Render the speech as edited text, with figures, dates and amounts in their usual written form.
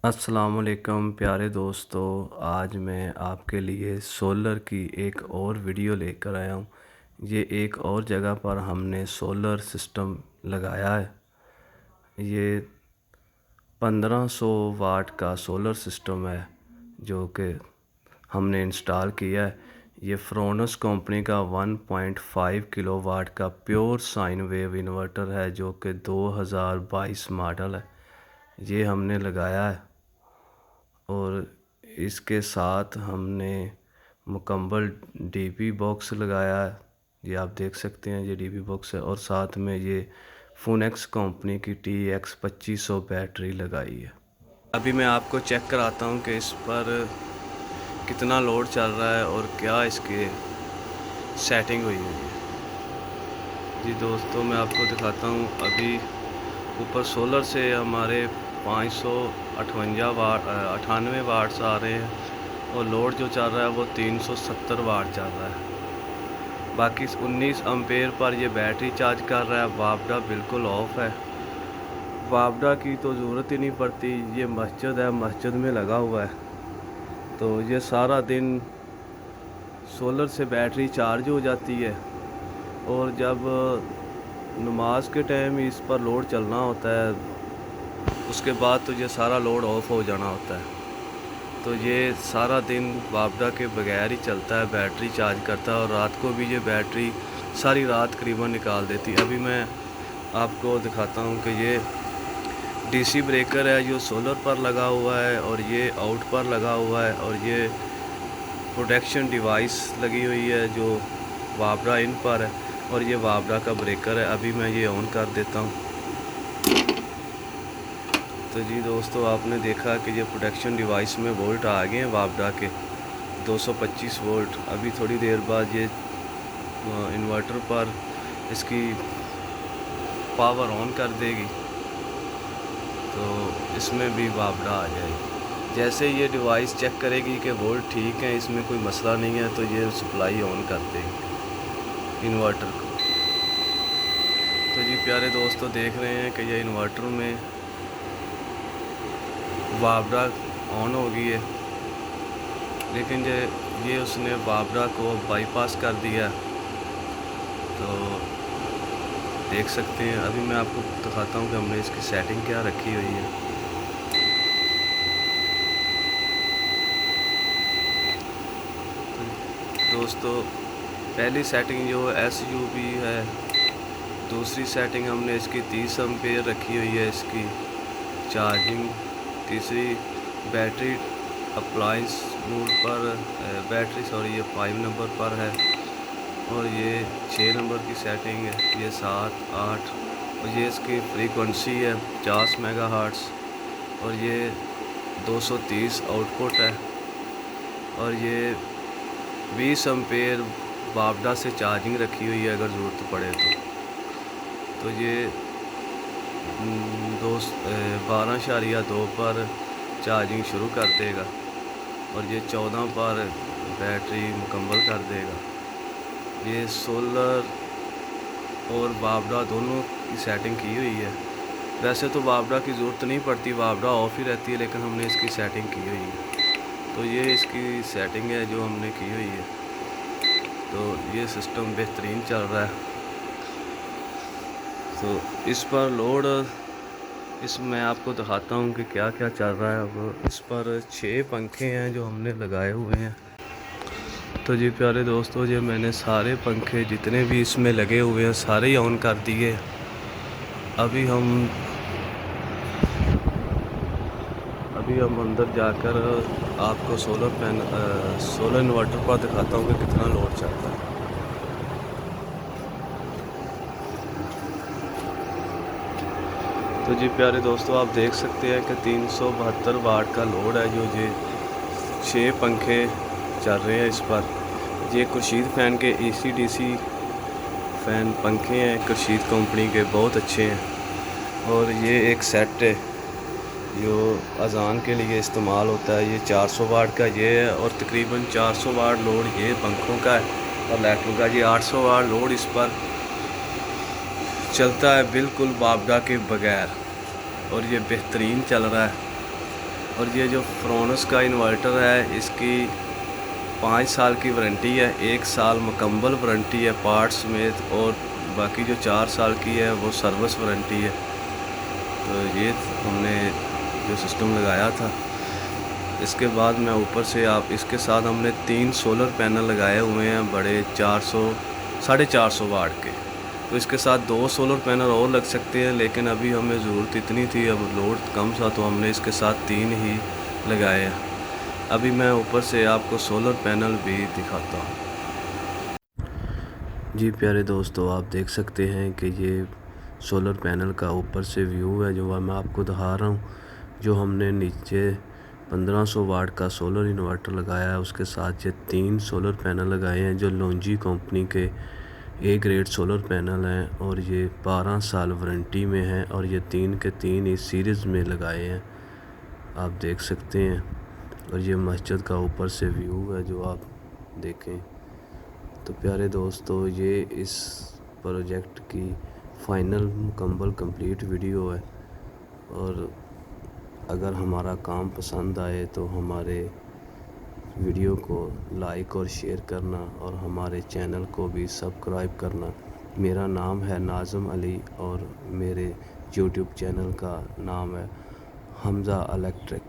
अस्सलामुअलैकुम प्यारे दोस्तों। आज मैं आपके लिए सोलर की एक और वीडियो लेकर आया हूँ। ये एक और जगह पर हमने सोलर सिस्टम लगाया है। ये 1500 वाट का सोलर सिस्टम है जो कि हमने इंस्टॉल किया है। ये फ्रोनस कंपनी का 1.5 किलोवाट का प्योर साइन वेव इन्वर्टर है जो कि 2022 मॉडल है। ये हमने लगाया है और इसके साथ हमने मुकम्मल डीपी बॉक्स लगाया है। ये आप देख सकते हैं, ये डीपी बॉक्स है और साथ में ये फोनेक्स कंपनी की TX 2500 बैटरी लगाई है। अभी मैं आपको चेक कराता हूँ कि इस पर कितना लोड चल रहा है और क्या इसकी सेटिंग हुई है। जी दोस्तों, मैं आपको दिखाता हूँ। अभी ऊपर सोलर से हमारे 598 वाट्स आ रहे हैं और लोड जो चल रहा है वो 370 वाट चल रहा है। बाकी 19 एम्पेयर पर ये बैटरी चार्ज कर रहा है। वापडा बिल्कुल ऑफ है। वापडा की तो ज़रूरत ही नहीं पड़ती, ये मस्जिद है, मस्जिद में लगा हुआ है। तो ये सारा दिन सोलर से बैटरी चार्ज हो जाती है और जब नमाज के टाइम इस पर लोड चलना होता है उसके बाद तो ये सारा लोड ऑफ हो जाना होता है। तो ये सारा दिन वापडा के बगैर ही चलता है, बैटरी चार्ज करता है और रात को भी ये बैटरी सारी रात करीबन निकाल देती है। अभी मैं आपको दिखाता हूँ कि ये DC ब्रेकर है जो सोलर पर लगा हुआ है और ये आउट पर लगा हुआ है और ये प्रोटेक्शन डिवाइस लगी हुई है जो वापडा इन पर है और ये वापडा का ब्रेकर है। अभी मैं ये ऑन कर देता हूँ। तो जी दोस्तों, आपने देखा कि ये प्रोटेक्शन डिवाइस में वोल्ट आ गए हैं वापडा के 225 वोल्ट। अभी थोड़ी देर बाद ये इन्वर्टर पर इसकी पावर ऑन कर देगी तो इसमें भी वापडा आ जाएगी। जैसे ये डिवाइस चेक करेगी कि वोल्ट ठीक है, इसमें कोई मसला नहीं है, तो ये सप्लाई ऑन कर देगी इन्वर्टर को। तो जी प्यारे दोस्तों, देख रहे हैं कि ये इन्वर्टर में वापडा ऑन हो गई है, लेकिन ये उसने वापडा को बाईपास कर दिया। तो देख सकते हैं, अभी मैं आपको दिखाता हूँ कि हमने इसकी सेटिंग क्या रखी हुई है। तो दोस्तों, पहली सेटिंग जो SUB है, दूसरी सेटिंग हमने इसकी 30 एम्पेयर रखी हुई है इसकी चार्जिंग, तीसरी बैटरी अप्लायंस मोड पर बैटरी ये 5 नंबर पर है और ये 6 नंबर की सेटिंग है, ये 7, 8 और ये इसकी फ्रीक्वेंसी है 50 मेगाहर्ट्ज़ और ये 230 आउटपुट है और ये 20 एम्पेयर वापडा से चार्जिंग रखी हुई है अगर ज़रूरत पड़े तो ये 12.2 पर चार्जिंग शुरू कर देगा और ये 14 पर बैटरी मुकम्मल कर देगा। ये सोलर और वापडा दोनों की सेटिंग की हुई है। वैसे तो वापडा की ज़रूरत नहीं पड़ती, वापडा ऑफ ही रहती है, लेकिन हमने इसकी सेटिंग की हुई है। तो ये इसकी सेटिंग है जो हमने की हुई है। तो ये सिस्टम बेहतरीन चल रहा है। तो इस पर लोड मैं आपको दिखाता हूँ कि क्या क्या चल रहा है। अब इस पर 6 पंखे हैं जो हमने लगाए हुए हैं। तो जी प्यारे दोस्तों, ये मैंने सारे पंखे जितने भी इसमें लगे हुए हैं सारे ही ऑन कर दिए। अभी हम अंदर जाकर आपको सोलर इन्वर्टर पर दिखाता हूँ कि कितना लोड चलता है। तो जी प्यारे दोस्तों, आप देख सकते हैं कि 372 वाट का लोड है जो ये 6 पंखे चल रहे हैं इस पर। ये खुर्शीद फ़ैन के AC/DC फ़ैन पंखे हैं, खुर्शीद कंपनी के, बहुत अच्छे हैं। और ये एक सेट है जो अज़ान के लिए इस्तेमाल होता है। ये 400 वाट का ये है और तकरीबन 400 वाट लोड ये पंखों का है और लाइटों का। ये 800 वाट लोड इस पर चलता है बिल्कुल वापडा के बगैर और ये बेहतरीन चल रहा है। और ये जो फ्रोनस का इन्वर्टर है इसकी 5 साल की वारंटी है, 1 साल मुकम्मल वारंटी है पार्ट्स समेत, और बाकी जो 4 साल की है वो सर्विस वारंटी है। तो ये हमने जो सिस्टम लगाया था। इसके बाद मैं ऊपर से आप इसके साथ हमने 3 सोलर पैनल लगाए हुए हैं बड़े 450 वाट के। तो इसके साथ 2 सोलर पैनल और लग सकते हैं, लेकिन अभी हमें ज़रूरत इतनी थी, अब लोड कम था तो हमने इसके साथ 3 ही लगाए हैं। अभी मैं ऊपर से आपको सोलर पैनल भी दिखाता हूँ। जी प्यारे दोस्तों, आप देख सकते हैं कि ये सोलर पैनल का ऊपर से व्यू है जो मैं आपको दिखा रहा हूँ। जो हमने नीचे 1500 वाट का सोलर इन्वर्टर लगाया है, उसके साथ ये 3 सोलर पैनल लगाए हैं जो लोंजी कंपनी के ए ग्रेड सोलर पैनल हैं, और ये 12 साल वारंटी में हैं, और ये 3 के 3 इस सीरीज़ में लगाए हैं, आप देख सकते हैं। और ये मस्जिद का ऊपर से व्यू है जो आप देखें। तो प्यारे दोस्तों, ये इस प्रोजेक्ट की फ़ाइनल मुकम्मल कंप्लीट वीडियो है, और अगर हमारा काम पसंद आए तो हमारे वीडियो को लाइक और शेयर करना, और हमारे चैनल को भी सब्सक्राइब करना। मेरा नाम है नाज़िम अली और मेरे यूट्यूब चैनल का नाम है हमज़ा इलेक्ट्रिक।